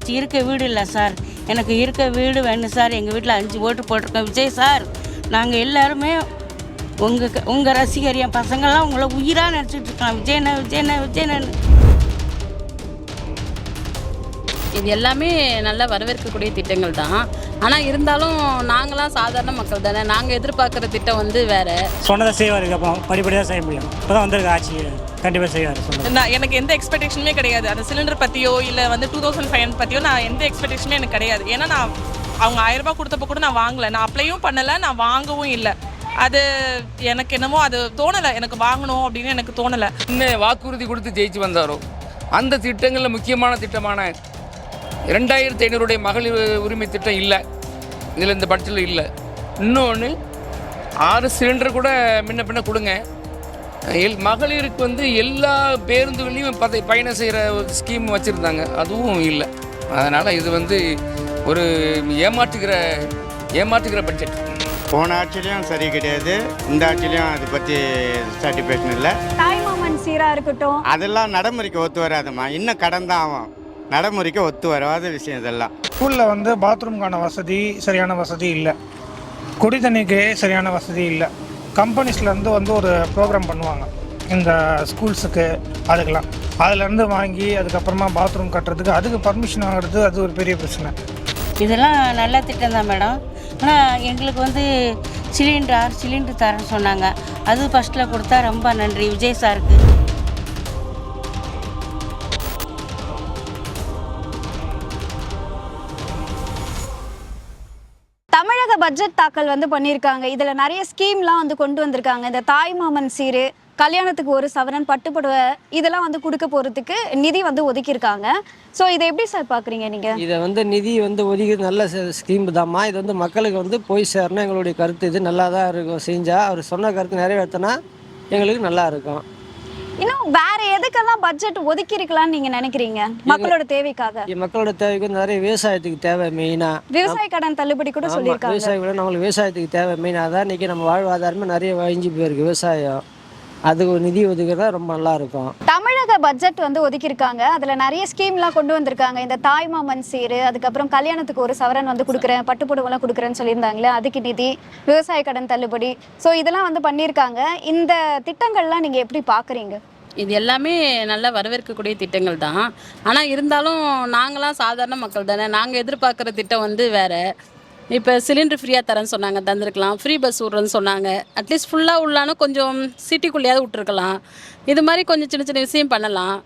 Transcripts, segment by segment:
First இருக்க வீடு இல்லை சார், எனக்கு இருக்க வீடு வேணும் சார். எங்கள் வீட்டில் 5 ஓட்டு போட்டிருக்கோம். விஜய் சார், நாங்கள் எல்லாருமே உங்கள் ரசிகர், என் பசங்கள்லாம் உங்களை உயிராக நினச்சிட்டு இருக்கான். விஜயண்ணா விஜயண்ணா விஜயண்ணு. இது எல்லாமே நல்லா வரவேற்கக்கூடிய திட்டங்கள் தான். ஆனால் இருந்தாலும் நாங்களாம் சாதாரண மக்கள் தானே, நாங்கள் எதிர்பார்க்குற திட்டம் வந்து வேறு. சொன்னதை செய்வார், அப்புறம் படிப்படியாக செய்ய முடியும். இப்போ தான் வந்திருக்க ஆட்சி கண்டிப்பாக செய்வார். நான் எனக்கு எந்த எக்ஸ்பெக்டேஷனுமே கிடையாது. அந்த சிலிண்டர் பற்றியோ இல்லை வந்து 2500 பற்றியோ நான் எந்த எக்ஸ்பெக்டேஷனுமே எனக்கு கிடையாது. ஏன்னா நான் அவங்க 1000 ரூபாய் கொடுத்தப்போ கூட நான் வாங்கலை, நான் அப்ளையும் பண்ணலை, நான் வாங்கவும் இல்லை. அது எனக்கு என்னமோ அது தோணலை, எனக்கு வாங்கணும் அப்படின்னு எனக்கு தோணலை. இன்னும் வாக்குறுதி கொடுத்து ஜெயிச்சு வந்தாரோ அந்த திட்டங்களில் முக்கியமான திட்டமான 2500 மகளிர் உரிமை திட்டம் இல்லை, இதில் இந்த பட்ஜெட்டில் இல்லை. இன்னொன்று 6 சிலிண்டர் கூட முன்ன பின்ன கொடுங்க. மகளிருக்கு வந்து எல்லா பேருந்துகளையும் பயணம் செய்கிற ஒரு ஸ்கீம் வச்சுருந்தாங்க, அதுவும் இல்லை. அதனால் இது வந்து ஒரு ஏமாற்றுகிற பட்ஜெட். போன ஆட்சிலையும் சரி கிடையாது, இந்த ஆட்சிலையும் அதை பற்றி சாட்டிஸ்ஃபேக்ஷன் இல்லை. தாய்மாமன் சீராக இருக்கட்டும், அதெல்லாம் நடைமுறைக்கு ஒத்து வராதுமா, இன்னும் கடன் தான் ஆகும். நடைமுறைக்கு ஒத்து வராத விஷயம் இதெல்லாம். ஸ்கூலில் வந்து பாத்ரூம்கான வசதி சரியான வசதி இல்லை, குடி தண்ணிக்கு சரியான வசதி இல்லை. கம்பெனிஸ்லேருந்து வந்து ஒரு ப்ரோக்ராம் பண்ணுவாங்க இந்த ஸ்கூல்ஸுக்கு, அதுக்கெல்லாம் அதுலேருந்து வாங்கி அதுக்கப்புறமா பாத்ரூம் கட்டுறதுக்கு அதுக்கு பர்மிஷன் வாங்குறது, அது ஒரு பெரிய பிரச்சனை. இதெல்லாம் நல்ல திட்டம் தான் மேடம். ஆனால் எங்களுக்கு வந்து சிலிண்டர் தரேன்னு சொன்னாங்க, அது ஃபஸ்ட்டில் கொடுத்தா ரொம்ப நன்றி விஜய் சாருக்கு. தமிழக பட்ஜெட் தாக்கல் வந்து பண்ணியிருக்காங்க. இதில் நிறைய ஸ்கீம்லாம் வந்து கொண்டு வந்திருக்காங்க. இந்த தாய்மாமன் சீரு, கல்யாணத்துக்கு ஒரு சவரன், பட்டுப்புடவை, இதெல்லாம் வந்து கொடுக்க போகிறதுக்கு நிதி வந்து ஒதுக்கியிருக்காங்க. ஸோ இதை எப்படி சார் பார்க்குறீங்க நீங்கள்? இதை வந்து நிதி வந்து ஒதுக்கி நல்ல ஸ்கீம் தான்மா. இது வந்து மக்களுக்கு வந்து போய் சேரணும். எங்களுடைய கருத்து இது நல்லா தான் இருக்கும். செஞ்சால் அவர் சொன்ன கருத்து நிறைவேற்றினா எங்களுக்கு நல்லா இருக்கும். இன்னும் வேற எதுக்கெல்லாம் பட்ஜெட் ஒதுக்கி இருக்கலாம்னு நீங்க நினைக்கிறீங்க? மக்களோட தேவைக்காக. மக்களோட தேவைக்கு நிறைய விவசாயத்துக்கு தேவை மெயினா. விவசாய கடன் தள்ளுபடி கூட சொல்லியிருக்காங்க. விவசாயம் கூட நம்மளுக்கு விவசாயத்துக்கு தேவை மெயினா. அதான் இன்னைக்கு நம்ம வாழ்வாதாரமே நிறைய வழிஞ்சு போயிருக்கு விவசாயம். அதுக்கு ஒரு நிதி ஒதுக்கிறதா ரொம்ப நல்லா இருக்கும். தமிழக பட்ஜெட் வந்து ஒதுக்கியிருக்காங்க. அதுல நிறைய ஸ்கீம்லாம் கொண்டு வந்திருக்காங்க. இந்த தாய்மாமன் சீரு, அதுக்கப்புறம் கல்யாணத்துக்கு ஒரு சவரன் வந்து கொடுக்குறேன், பட்டுப்புடவெல்லாம் கொடுக்குறேன்னு சொல்லியிருந்தாங்களே, அதுக்கு நிதி, விவசாய கடன் தள்ளுபடி, ஸோ இதெல்லாம் வந்து பண்ணியிருக்காங்க. இந்த திட்டங்கள்லாம் நீங்கள் எப்படி பார்க்குறீங்க? இது எல்லாமே நல்லா வரவேற்கக்கூடிய திட்டங்கள் தான். ஆனால் இருந்தாலும் நாங்களாம் சாதாரண மக்கள் தானே, நாங்கள் எதிர்பார்க்குற திட்டம் வந்து வேறு. இப்போ சிலிண்டர் ஃப்ரீயாக தரேன்னு சொன்னாங்க, தந்திருக்கலாம். ஃப்ரீ பஸ் விட்றேன்னு சொன்னாங்க, அட்லீஸ்ட் ஃபுல்லாக உள்ளாலும் கொஞ்சம் சிட்டிக்குள்ளேயாவது விட்டுருக்கலாம். இது மாதிரி கொஞ்சம் சின்ன சின்ன விஷயம் பண்ணலாம்.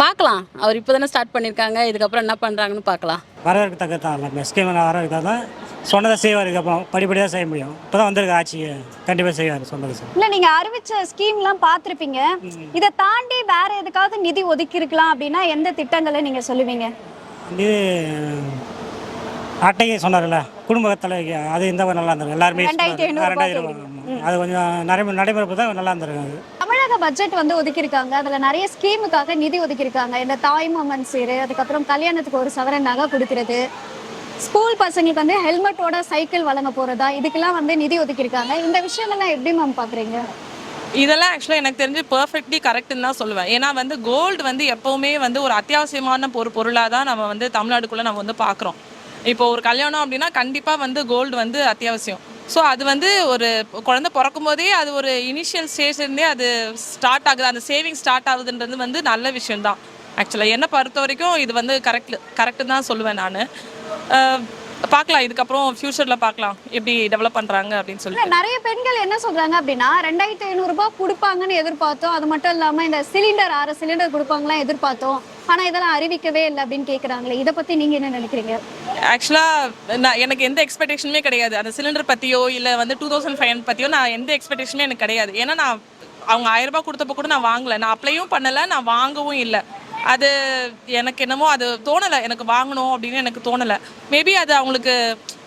பார்க்கலாம், அவர் இப்போ தானே ஸ்டார்ட் பண்ணியிருக்காங்க, இதுக்கப்புறம் என்ன பண்ணுறாங்கன்னு பார்க்கலாம். வரவேற்கத்தக்க தான் எல்லாமே ஸ்கீம் வரவேற்க தான். சொன்னதை செய்வார், அப்புறம் படிப்படியாக செய்ய முடியும். இப்போ தான் வந்திருக்க ஆட்சி கண்டிப்பாக செய்வார் சொன்னது சார். இல்லை, நீங்கள் அறிவிச்ச ஸ்கீம்லாம் பார்த்துருப்பீங்க. இதை தாண்டி வேற எதுக்காவது நிதி ஒதுக்கி இருக்கலாம் அப்படின்னா எந்த திட்டங்களை நீங்கள் சொல்லுவீங்க? இது அட்டையை சொன்னார்ல, குடும்ப தலைவிக்கு, அது இந்த நல்லா இருந்தது. எல்லாருமே 2500 அது கொஞ்சம் நடைமுறை தான் நல்லா இருந்திருக்காங்க. தமிழக பட்ஜெட் வந்து ஒதுக்கியிருக்காங்க. அதில் நிறைய ஸ்கீமுக்காக நிதி ஒதுக்கியிருக்காங்க. இந்த தாய்மாமன் சீரு, அதுக்கப்புறம் கல்யாணத்துக்கு ஒரு சவரன் நகை கொடுக்கறது, ஸ்கூல் பசங்களுக்கு வந்து ஹெல்மெட்டோட சைக்கிள் வழங்க போகிறதா, இதுக்கெல்லாம் வந்து நிதி ஒதுக்கியிருக்காங்க. இந்த விஷயங்கள்லாம் எப்படி மேம் பார்க்குறீங்க? இதெல்லாம் ஆக்சுவலாக எனக்கு தெரிஞ்சு பர்ஃபெக்ட்லி கரெக்டுன்னு தான் சொல்லுவேன். ஏன்னா வந்து கோல்டு வந்து எப்போவுமே வந்து ஒரு அத்தியாவசியமான பொருளாக தான் நம்ம வந்து தமிழ்நாடுக்குள்ளே நம்ம வந்து பார்க்குறோம். இப்போ ஒரு கல்யாணம் அப்படின்னா கண்டிப்பாக வந்து கோல்டு வந்து அத்தியாவசியம். ஸோ அது வந்து ஒரு குழந்தை பிறக்கும் போதே அது ஒரு இனிஷியல் ஸ்டேஜ்லேருந்தே அது ஸ்டார்ட் ஆகுது, அந்த சேவிங் ஸ்டார்ட் ஆகுதுன்றது வந்து நல்ல விஷயம்தான். ஆக்சுவலாக என்னை பொறுத்த வரைக்கும் இது வந்து கரெக்டு தான் சொல்லுவேன் நான். பார்க்கலாம், இதுக்கப்புறம் ஃபியூச்சரில் பார்க்கலாம் எப்படி டெவலப் பண்ணுறாங்க அப்படின்னு சொல்லி. நிறைய பெண்கள் என்ன சொல்கிறாங்க அப்படின்னா 2500 ரூபாய் கொடுப்பாங்கன்னு எதிர்பார்த்தோம், அது மட்டும் இல்லாமல் இந்த சிலிண்டர் 6 சிலிண்டர் கொடுப்பாங்களாம் எதிர்பார்த்தோம், ஆனால் இதெல்லாம் அறிவிக்கவே இல்லை அப்படின்னு கேட்குறாங்களே, இதை பற்றி நீங்கள் என்ன நினைக்கிறீங்க? ஆக்சுவலாக எனக்கு எந்த எக்ஸ்பெக்டேஷனுமே கிடையாது. அந்த சிலிண்டர் பற்றியோ இல்லை வந்து 2500 பற்றியோ நான் எந்த எக்ஸ்பெக்டேஷனுமே எனக்கு கிடையாது. ஏன்னா நான் அவங்க 1000 ரூபாய் கொடுத்தப்போ கூட நான் வாங்கலை, நான் அப்ளையும் பண்ணலை, நான் வாங்கவும் இல்லை. அது எனக்கு என்னமோ அது தோணலை, எனக்கு வாங்கணும் அப்படின்னு எனக்கு தோணலை. மேபி அது அவங்களுக்கு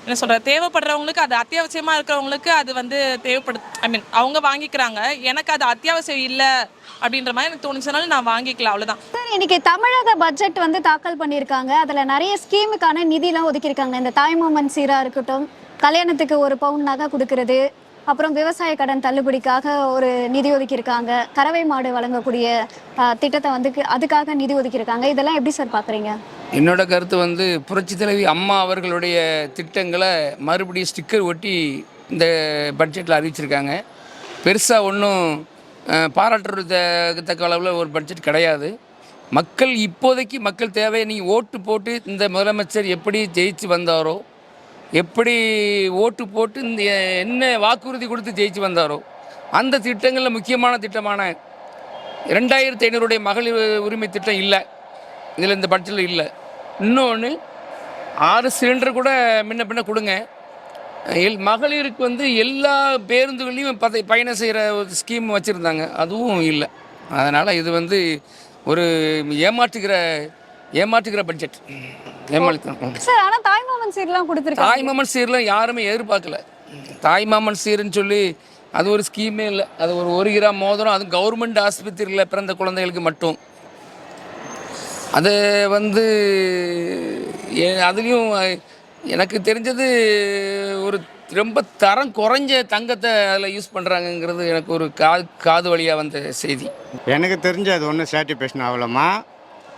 என்ன சொல்கிற, தேவைப்படுறவங்களுக்கு, அது அத்தியாவசியமாக இருக்கிறவங்களுக்கு அது வந்து தேவைப்படுது. ஐ மீன் அவங்க வாங்கிக்கிறாங்க, எனக்கு அது அத்தியாவசியம் இல்லை அப்படின்ற மாதிரி எனக்கு தோணுச்சுனாலும் நான் வாங்கிக்கலாம், அவ்வளோதான். சார், இன்னைக்கு தமிழக பட்ஜெட் வந்து தாக்கல் பண்ணியிருக்காங்க. அதில் நிறைய ஸ்கீமுக்கான நிதிலாம் ஒதுக்கியிருக்காங்க. இந்த தாய்மாமன் சீராக இருக்கட்டும், கல்யாணத்துக்கு ஒரு பவுன் நகை கொடுக்கறது, அப்புறம் விவசாய கடன் தள்ளுபடிக்காக ஒரு நிதி ஒதுக்கியிருக்காங்க, கறவை மாடு வழங்கக்கூடிய திட்டத்தை வந்து அதுக்காக நிதி ஒதுக்கியிருக்காங்க. இதெல்லாம் எப்படி சார் பார்க்குறீங்க? என்னோட கருத்து வந்து புரட்சித் தலைவி அம்மா அவர்களுடைய திட்டங்களை மறுபடியும் ஸ்டிக்கர் ஒட்டி இந்த பட்ஜெட்டில் அறிவிச்சிருக்காங்க. பெருசாக ஒன்றும் பாராட்டுறதுக்கு தக்க அளவில் ஒரு பட்ஜெட் கிடையாது. மக்கள் இப்போதைக்கு மக்கள் தேவை. நீங்கள் ஓட்டு போட்டு இந்த முதலமைச்சர் எப்படி ஜெயிச்சு வந்தாரோ, எப்படி ஓட்டு போட்டு இந்த என்ன வாக்குறுதி கொடுத்து ஜெயிச்சு வந்தாரோ, அந்த திட்டங்களில் முக்கியமான திட்டமான 2500 மகளிர் உரிமை திட்டம் இல்லை, இதில் இந்த பட்ஜெட்டில் இல்லை. இன்னொன்று 6 சிலிண்டர் கூட முன்ன பின்ன கொடுங்க. மகளிருக்கு வந்து எல்லா பேருந்துகளையும் பயணம் செய்கிற ஒரு ஸ்கீம் வச்சுருந்தாங்க, அதுவும் இல்லை. அதனால் இது வந்து ஒரு ஏமாற்றுகிற பட்ஜெட். சார் ஆனா தாய்மாமன் சீர்லாம் கொடுத்துருக்காங்க. தாய்மாமன் சீர்லாம் யாருமே எதிர்பார்க்கல. தாய்மாமன் சீருன்னு சொல்லி அது ஒரு ஸ்கீமே இல்லை. அது ஒரு 1 கிராம் மோதிரம், அது கவர்மெண்ட் ஆஸ்பத்திரியில் பிறந்த குழந்தைகளுக்கு மட்டும். அது வந்து அதுலேயும் எனக்கு தெரிஞ்சது ஒரு ரொம்ப தரம் குறைஞ்ச தங்கத்தை அதில் யூஸ் பண்ணுறாங்கங்கிறது எனக்கு ஒரு காது வழியாக வந்த செய்தி. எனக்கு தெரிஞ்சு அது ஒன்றும் சாட்டிஸ்ஃபேக்ஷன் ஆகலம்மா.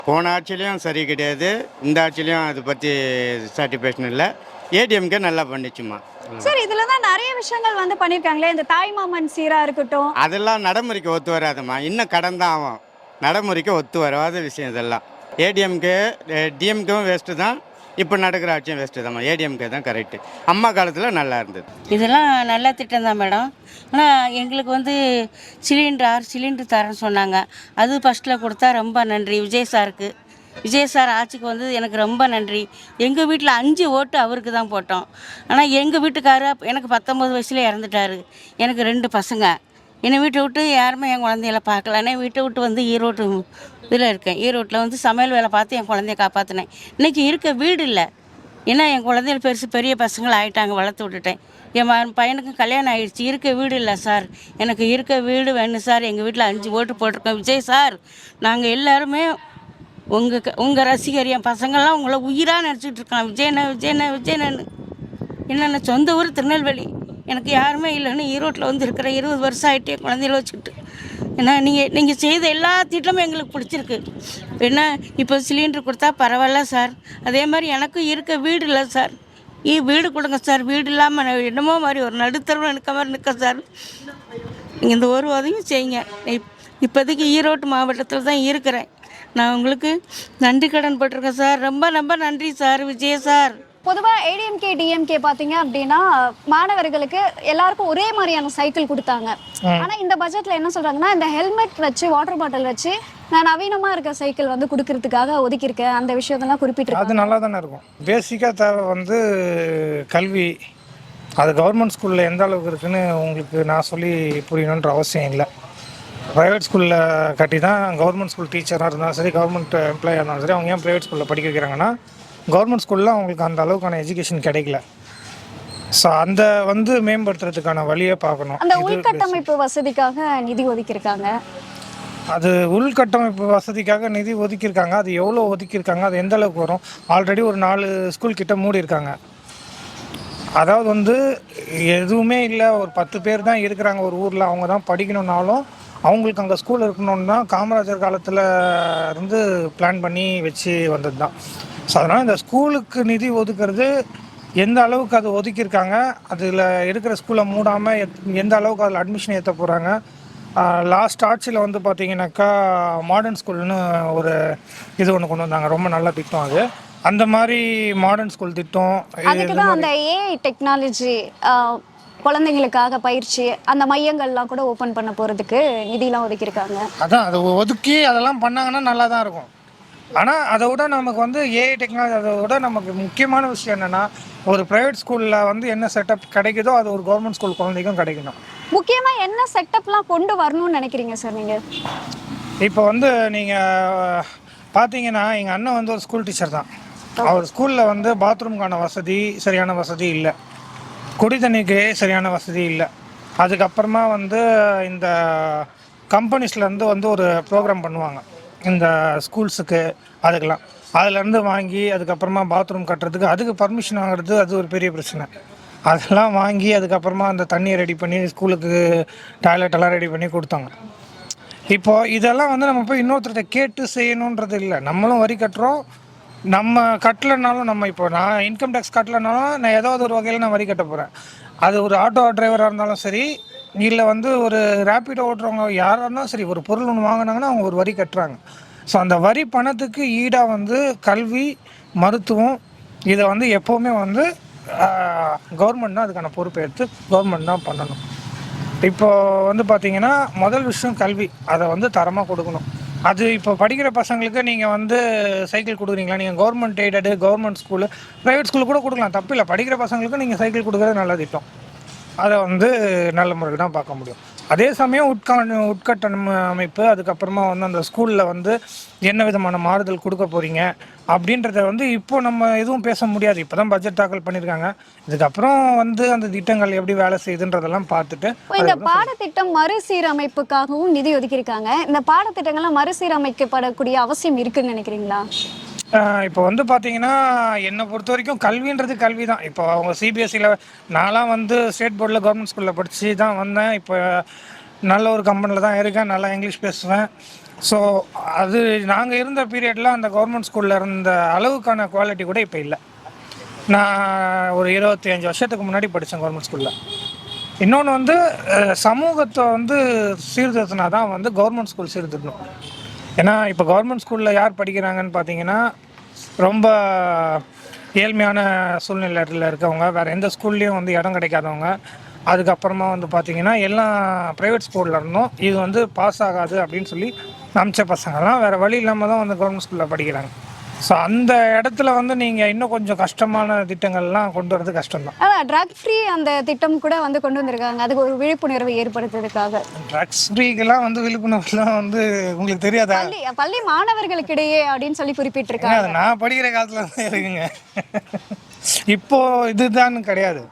போன ஆட்சிலையும் சரி கிடையாது, இந்த ஆட்சிலையும் அதை பற்றி சாட்டிஸ்ஃபேக்ஷன் இல்லை. ஏடிஎம்கே நல்லா பண்ணிச்சுமா. சார் இதுல தான் நிறைய விஷயங்கள் வந்து பண்ணிருக்காங்களே, இந்த தாய்மாமன் சீரா இருக்கட்டும், அதெல்லாம் நடைமுறைக்கு ஒத்து வராதுமா. இன்னும் கடன் தான் ஆகும், நடைமுறைக்கு ஒத்து வராத விஷயம் இதெல்லாம். ஏடிஎம்கே டிஎம்கேவும் வேஸ்ட்டு தான், இப்போ நடக்கிற ஆட்சியும் வேஸ்ட்டு தான்மா. ஏடிஎம்கே தான் கரெக்டு. அம்மா காலத்தில் நல்லா இருந்தது. இதெல்லாம் நல்ல திட்டம் தான் மேடம். ஆனால் எங்களுக்கு வந்து சிலிண்டர் தரேன்னு சொன்னாங்க. அது ஃபஸ்ட்டில் கொடுத்தா ரொம்ப நன்றி விஜய் சாருக்கு. விஜய் சார் ஆட்சிக்கு வந்து எனக்கு ரொம்ப நன்றி. எங்கள் வீட்டில் 5 ஓட்டு அவருக்கு தான் போட்டோம். ஆனால் எங்கள் வீட்டுக்காரர் எனக்கு 19 வயசுல இறந்துட்டார். எனக்கு 2 பசங்க. என்னை வீட்டை விட்டு யாருமே என் குழந்தைகளை பார்க்கல. நான் வீட்டை விட்டு வந்து ஈரோட்டு இதில் இருக்கேன். ஈரோட்டில் வந்து சமையல் வேலை பார்த்து என் குழந்தைய காப்பாற்றினேன். இன்றைக்கி இருக்க வீடு இல்லை. ஏன்னா என் குழந்தைகள் பெரிய பசங்களை ஆகிட்டாங்க, வளர்த்து விட்டுட்டேன். என் பையனுக்கும் கல்யாணம் ஆகிடுச்சு. இருக்க வீடு இல்லை சார், எனக்கு இருக்க வீடு வேணும் சார். எங்கள் வீட்டில் 5 ஓட்டு போட்டிருக்கோம். விஜய் சார், நாங்கள் எல்லாருமே உங்கள் ரசிகர். என் பசங்கள்லாம் உங்களை உயிராக நினச்சிட்டு இருக்கான். விஜயண்ணன்னு. என்னென்ன சொந்த ஊர் திருநெல்வேலி, எனக்கு யாருமே இல்லைன்னு ஈரோட்டில் வந்து இருக்கிற 20 வருஷம் ஆகிட்டே குழந்தையில வச்சுக்கிட்டு. ஏன்னா நீங்கள் செய்த எல்லா திட்டமும் எங்களுக்கு பிடிச்சிருக்கு. என்ன இப்போ சிலிண்டர் கொடுத்தா பரவாயில்ல சார். அதே மாதிரி எனக்கும் இருக்க வீடு இல்லை சார். வீடு கொடுங்க சார். வீடு இல்லாமல் என்னமோ மாதிரி ஒரு நடுத்தரவில் நிற்க மாதிரி நிற்க சார். நீங்கள் இந்த ஒரு உதவியும் செய்யுங்க. இப்போதைக்கு ஈரோட்டு மாவட்டத்தில் தான் இருக்கிறேன். நான் உங்களுக்கு நன்றி கடன் பட்டிருக்கேன் சார். ரொம்ப நன்றி சார் விஜய் சார். பொதுவாக ஏடிஎம்கே டிஎம்கே பார்த்தீங்க அப்படின்னா மாணவர்களுக்கு எல்லாருக்கும் ஒரே மாதிரியான சைக்கிள் கொடுத்தாங்க. ஆனால் இந்த பட்ஜெட்டில் என்ன சொல்கிறாங்கன்னா, இந்த ஹெல்மெட் வச்சு வாட்டர் பாட்டில் வச்சு நான் நவீனமாக இருக்க சைக்கிள் வந்து கொடுக்கறதுக்காக ஒதுக்கியிருக்கேன். அந்த விஷயத்தெல்லாம் குறிப்பிட்டு அது நல்லா தானே இருக்கும். பேசிக்காக தேவை வந்து கல்வி. அது கவர்மெண்ட் ஸ்கூலில் எந்த அளவுக்கு இருக்குன்னு உங்களுக்கு நான் சொல்லி புரியணுன்ற அவசியம் இல்லை. ப்ரைவேட் ஸ்கூலில் கட்டி தான் கவர்மெண்ட் ஸ்கூல் டீச்சராக இருந்தாலும் சரி, கவர்மெண்ட் எம்ப்ளாயாக இருந்தாலும் சரி, அவங்க ஏன் ப்ரைவேட் ஸ்கூலில் படிக்க வைக்கிறாங்கன்னா, கவர்மெண்ட் ஸ்கூலில் அவங்களுக்கு அந்த அளவுக்கான எஜுகேஷன் கிடைக்கல. ஸோ அந்த வந்து மேம்படுத்துறதுக்கான வழியை பார்க்கணும். அந்த உள்கட்டமைப்பு வசதிக்காக நிதி ஒதுக்கியிருக்காங்க. அது உள்கட்டமைப்பு வசதிக்காக நிதி ஒதுக்கியிருக்காங்க. அது எவ்வளோ ஒதுக்கியிருக்காங்க, அது எந்த அளவுக்கு வரும்? ஆல்ரெடி ஒரு 4 ஸ்கூல் கிட்ட மூடி இருக்காங்க. அதாவது வந்து எதுவுமே இல்லை, ஒரு 10 பேர் தான் இருக்கிறாங்க ஒரு ஊரில். அவங்க தான் படிக்கணுன்னாலும் அவங்களுக்கு அங்கே ஸ்கூல் இருக்கணும்னு தான் காமராஜர் காலத்தில் இருந்து பிளான் பண்ணி வச்சு வந்தது தான். ஸோ அதனால் இந்த ஸ்கூலுக்கு நிதி ஒதுக்குறது எந்த அளவுக்கு அது ஒதுக்கியிருக்காங்க, அதில் இருக்கிற ஸ்கூலை மூடாமல் எந்த அளவுக்கு அதில் அட்மிஷன் ஏற்ற போகிறாங்க. லாஸ்ட் ஆட்சியில் வந்து பார்த்தீங்கன்னாக்கா மாடர்ன் ஸ்கூல்னு ஒரு இது ஒன்று கொண்டு வந்தாங்க. ரொம்ப நல்ல திட்டம் அது. அந்த மாதிரி மாடர்ன் ஸ்கூல் திட்டம், அதுக்கு தான் அந்த ஏஐ டெக்னாலஜி குழந்தைங்களுக்காக பயிற்சி அந்த மையங்கள்லாம் கூட ஓப்பன் பண்ண போகிறதுக்கு நிதியெலாம் ஒதுக்கியிருக்காங்க. அதான் அது ஒதுக்கி அதெல்லாம் பண்ணாங்கன்னா நல்லா தான் இருக்கும். ஆனால் அதை விட நமக்கு வந்து ஏஐ டெக்னாலஜி, அதை விட நமக்கு முக்கியமான விஷயம் என்னென்னா, ஒரு ப்ரைவேட் ஸ்கூலில் வந்து என்ன செட்டப் கிடைக்குதோ அது ஒரு கவர்மெண்ட் ஸ்கூல் குழந்தைக்கும் கிடைக்கணும். முக்கியமாக என்ன செட்டப்லாம் கொண்டு வரணும்னு நினைக்கிறீங்க சார் நீங்கள்? இப்போ வந்து நீங்கள் பார்த்தீங்கன்னா, எங்கள் அண்ணன் வந்து ஒரு ஸ்கூல் டீச்சர் தான். அவர் ஸ்கூலில் வந்து பாத்ரூம்க்கான வசதி சரியான வசதி இல்லை, குடி தண்ணிக்கு சரியான வசதி இல்லை. அதுக்கப்புறமா வந்து இந்த கம்பெனிஸ்லேருந்து வந்து ஒரு ப்ரோக்ராம் பண்ணுவாங்க இந்த ஸ்கூல்ஸுக்கு. அதுக்கெல்லாம் அதுலேருந்து வாங்கி அதுக்கப்புறமா பாத்ரூம் கட்டுறதுக்கு அதுக்கு பர்மிஷன் வாங்குறது அது ஒரு பெரிய பிரச்சனை. அதெல்லாம் வாங்கி அதுக்கப்புறமா அந்த தண்ணியை ரெடி பண்ணி ஸ்கூலுக்கு டாய்லெட் எல்லாம் ரெடி பண்ணி கொடுத்தாங்க. இப்போது இதெல்லாம் வந்து நம்ம போய் இன்னொருத்தர்கிட்ட கேட்டு செய்யணுன்றது இல்லை. நம்மளும் வரி கட்டுறோம், நம்ம கட்டலைனாலும் நம்ம இப்போ நான் இன்கம் டேக்ஸ் கட்டலைனாலும் நான் ஏதாவது ஒரு வகையில் நான் வரி கட்ட போகிறேன். அது ஒரு ஆட்டோ டிரைவராக இருந்தாலும் சரி, இல்லை வந்து ஒரு ரேப்பிடோ ஓட்டுறவங்க யாராக இருந்தாலும் சரி, ஒரு பொருள் ஒன்று வாங்கினாங்கன்னா அவங்க ஒரு வரி கட்டுறாங்க. ஸோ அந்த வரி பணத்துக்கு ஈடாக வந்து கல்வி, மருத்துவம் இதை வந்து எப்போவுமே வந்து கவர்மெண்ட் தான் அதுக்கான பொறுப்பை எடுத்து கவர்மெண்ட் தான் பண்ணணும். இப்போ வந்து பார்த்திங்கன்னா முதல் விஷயம் கல்வி, அதை வந்து தரமாக கொடுக்கணும். அது இப்போ படிக்கிற பசங்களுக்கு நீங்கள் வந்து சைக்கிள் கொடுக்குறீங்களா, நீங்கள் government aided government school private school கூட கொடுக்கலாம், தப்பு இல்லை. படிக்கிற பசங்களுக்கு நீங்கள் சைக்கிள் கொடுக்குறது நல்ல திட்டம். அதை வந்து நல்ல முறையில் தான் பார்க்க முடியும். அதே சமயம் உட்கட்டணம் அமைப்பு, அதுக்கப்புறமா வந்து அந்த ஸ்கூலில் வந்து என்ன விதமான மாறுதல் கொடுக்க போகிறீங்க அப்படின்றத வந்து இப்போ நம்ம எதுவும் பேச முடியாது. இப்போ தான் பட்ஜெட் தாக்கல் பண்ணியிருக்காங்க. இதுக்கப்புறம் வந்து அந்த திட்டங்கள் எப்படி வேலை செய்யுதுன்றதெல்லாம் பார்த்துட்டு இந்த பாடத்திட்டம் மறுசீரமைப்புக்காகவும் நிதி ஒதுக்கியிருக்காங்க. இந்த பாடத்திட்டங்கள்லாம் மறுசீரமைக்கப்படக்கூடிய அவசியம் இருக்குன்னு நினைக்கிறீங்களா? இப்போ வந்து பார்த்தீங்கன்னா என்னை பொறுத்த வரைக்கும் கல்வின்றது கல்வி தான். இப்போ அவங்க சிபிஎஸ்சியில் நான்லாம் வந்து ஸ்டேட் போர்டில் கவர்மெண்ட் ஸ்கூலில் படித்து தான் வந்தேன். இப்போ நல்ல ஒரு கம்பெனியில் தான் இருக்கேன், நல்லா இங்கிலீஷ் பேசுவேன். ஸோ அது நாங்கள் இருந்த பீரியடில் அந்த கவர்மெண்ட் ஸ்கூலில் இருந்த அளவுக்கான குவாலிட்டி கூட இப்போ இல்லை. நான் ஒரு 25 வருஷத்துக்கு முன்னாடி படித்தேன் கவர்மெண்ட் ஸ்கூலில். இன்னொன்று வந்து சமூகத்தை வந்து சீர்திருத்தினா தான் வந்து கவர்மெண்ட் ஸ்கூல் சீர்திருத்தணும். ஏன்னா இப்போ கவர்மெண்ட் ஸ்கூலில் யார் படிக்கிறாங்கன்னு பார்த்தீங்கன்னா ரொம்ப ஏழ்மையான சூழ்நிலையில் இருக்கவங்க, வேறு எந்த ஸ்கூல்லேயும் வந்து இடம் கிடைக்காதவங்க, அதுக்கப்புறமா வந்து பார்த்திங்கன்னா எல்லாம் ப்ரைவேட் ஸ்கூலில் இருந்தோம், இது வந்து பாஸ் ஆகாது அப்படின்னு சொல்லி அமிச்ச பசங்கள்லாம் வேறு வழி இல்லாமல் தான் வந்து கவர்மெண்ட் ஸ்கூலில் படிக்கிறாங்க. ஸோ அந்த இடத்துல வந்து நீங்கள் இன்னும் கொஞ்சம் கஷ்டமான திட்டங்கள்லாம் கொண்டு வரது கஷ்டம்தான். அதான் ட்ரக் ஃப்ரீ அந்த திட்டம் கூட வந்து கொண்டு வந்திருக்காங்க, அதுக்கு ஒரு விழிப்புணர்வை ஏற்படுத்துறதுக்காக. ட்ரக்ஸ் ஃப்ரீக்கெல்லாம் வந்து விழிப்புணர்வுலாம் வந்து உங்களுக்கு தெரியாதா? பள்ளி மாணவர்களுக்கு இடையே அப்படின்னு சொல்லி குறிப்பிட்டிருக்காங்க. நான் படிக்கிற காலத்துல தான் இருக்குங்க. இப்போ இதுதான் கிடையாது,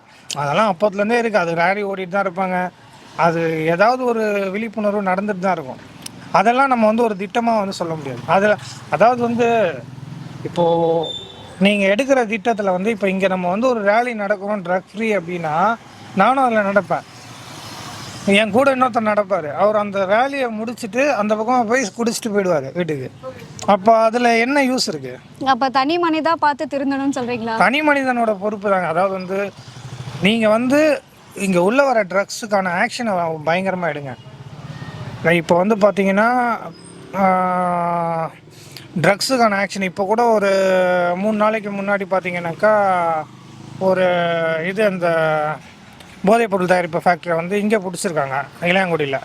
அதெல்லாம் அப்போத்துலேருந்தே இருக்குது. அது ரேலி ஓடிட்டு தான் இருப்பாங்க, அது ஏதாவது ஒரு விழிப்புணர்வு நடந்துட்டு தான் இருக்கும். அதெல்லாம் நம்ம வந்து ஒரு திட்டமாக வந்து சொல்ல முடியாது. அதில் அதாவது வந்து இப்போது நீங்கள் எடுக்கிற திட்டத்தில் வந்து இப்போ இங்கே நம்ம வந்து ஒரு ரேலி நடக்கிறோம் ட்ரக் ஃப்ரீ அப்படின்னா நானும் அதில் நடப்பேன், என் கூட இன்னொருத்தர் நடப்பார். அவர் அந்த ரேலியை முடிச்சுட்டு அந்த பக்கம் போய் குடிச்சிட்டு போயிடுவார் வீட்டுக்கு. அப்போ அதில் என்ன யூஸ் இருக்குது? அப்போ தனி மனிதாக பார்த்து திருந்தணும்னு சொல்கிறீங்களா? தனி மனிதனோட பொறுப்பு தாங்க. அதாவது வந்து நீங்கள் வந்து இங்கே உள்ள வர ட்ரக்ஸுக்கான ஆக்ஷனை பயங்கரமாக எடுங்க. இப்போ வந்து பார்த்தீங்கன்னா ட்ரக்ஸுக்கான ஆக்ஷன் இப்போ கூட ஒரு 3 நாளைக்கு முன்னாடி பார்த்தீங்கன்னாக்கா ஒரு இது அந்த போதைப்பொருள் தயாரிப்பு ஃபேக்ட்ரியை வந்து இங்கே பிடிச்சிருக்காங்க இளையாங்குடியில்.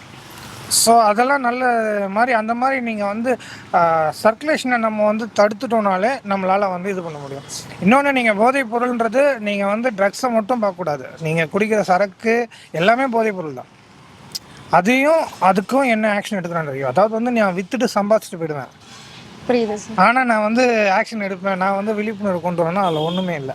ஸோ அதெல்லாம் நல்ல மாதிரி அந்த மாதிரி நீங்கள் வந்து சர்க்குலேஷனை நம்ம வந்து தடுத்துட்டோம்னாலே நம்மளால் வந்து இது பண்ண முடியும். இன்னொன்று, நீங்கள் போதைப் பொருள்ன்றது நீங்கள் வந்து ட்ரக்ஸை மட்டும் பார்க்கக்கூடாது, நீங்கள் குடிக்கிற சரக்கு எல்லாமே போதைப் பொருள் தான். அதையும் அதுக்கும் என்ன ஆக்ஷன் எடுக்கிறான். அதாவது வந்து நான் விற்றுட்டு சம்பாதிச்சுட்டு போயிடுவேன், புரியுது. ஆனால் நான் வந்து ஆக்ஷன் எடுப்பேன், நான் வந்து விழிப்புணர்வு கொண்டு வரேன்னா அதில் ஒன்றுமே இல்லை.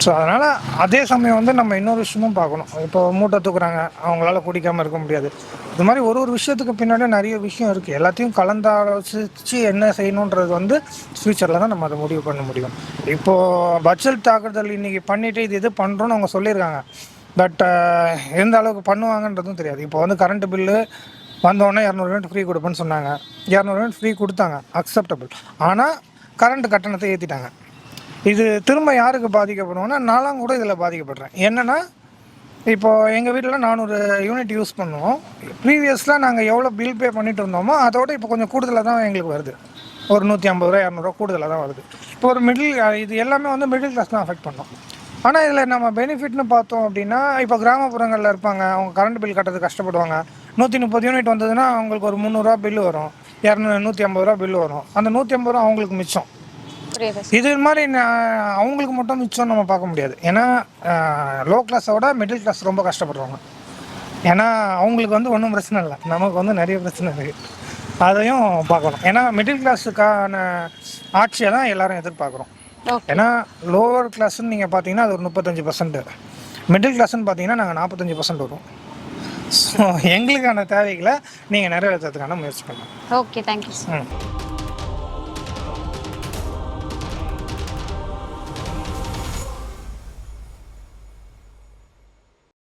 ஸோ அதனால் அதே சமயம் வந்து நம்ம இன்னொரு விஷயமும் பார்க்கணும். இப்போ மூட்டை தூக்குறாங்க, அவங்களால குடிக்காமல் இருக்க முடியாது. இது மாதிரி ஒரு விஷயத்துக்கு பின்னாடி நிறைய விஷயம் இருக்குது. எல்லாத்தையும் கலந்தாலோசித்து என்ன செய்யணுன்றது வந்து ஃப்யூச்சரில் தான் நம்ம அதை முடிவு பண்ண முடியும். இப்போது பட்ஜெட் தாக்குதல் இன்றைக்கி பண்ணிவிட்டு இது பண்ணுறோன்னு அவங்க சொல்லியிருக்காங்க. பட் எந்த அளவுக்கு பண்ணுவாங்கன்றதும் தெரியாது. இப்போ வந்து கரண்ட்டு பில்லு வந்தோடனே 200 யூனிட் ஃப்ரீ கொடுப்பேன்னு சொன்னாங்க, 200 யூனிட் ஃப்ரீ கொடுத்தாங்க, அக்செப்டபிள். ஆனால் கரண்ட் கட்டணத்தை ஏற்றிட்டாங்க. இது திரும்ப யாருக்கு பாதிக்கப்படுவோன்னா நான்லாம் கூட இதில் பாதிக்கப்படுறேன். என்னென்னா இப்போது எங்கள் வீட்டில் 400 யூனிட் யூஸ் பண்ணுவோம். ப்ரீவியஸில் நாங்கள் எவ்வளோ பில் பே பண்ணிட்டு இருந்தோமோ அதோட இப்போ கொஞ்சம் கூடுதலாக தான் எங்களுக்கு வருது. ஒரு 150 ரூபா 200 கூடுதலாக தான் வருது. இப்போ ஒரு இது எல்லாமே வந்து மிடில் கிளாஸ் தான் அஃபெக்ட் பண்ணோம். ஆனால் இதில் நம்ம பெனிஃபிட்னு பார்த்தோம் அப்படின்னா, இப்போ கிராமப்புறங்களில் இருப்பாங்க, அவங்க கரண்ட் பில் கட்டுறது கஷ்டப்படுவாங்க. 130 யூனிட் வந்ததுன்னா அவங்களுக்கு ஒரு 300 ரூபா பில்லு வரும், 150 ரூபா பில்லு வரும். அந்த 150 ரூபா அவங்களுக்கு மிச்சம். இது மாதிரி அவங்களுக்கு மட்டும் மிச்சம் நம்ம பார்க்க முடியாது. ஏன்னா லோ கிளாஸோட மிடில் கிளாஸ் ரொம்ப கஷ்டப்படுவாங்க. ஏன்னா அவங்களுக்கு வந்து ஒன்றும் பிரச்சனை இல்லை, நமக்கு வந்து நிறைய பிரச்சனை இருக்குது, அதையும் பார்க்கணும். ஏன்னா மிடில் கிளாஸுக்கான ஆட்சியை தான் எல்லோரும் எதிர்பார்க்குறோம். ஏன்னா லோவர் கிளாஸ்ன்னு நீங்கள் பார்த்தீங்கன்னா அது ஒரு 35%, மிடில் கிளாஸ்ன்னு பார்த்தீங்கன்னா நாங்கள் 45% வரும். ஸோ எங்களுக்கான தேவைகளை நீங்கள் நிறைவேற்றுறதுக்கான முயற்சி பண்ணலாம். Okay, thank you.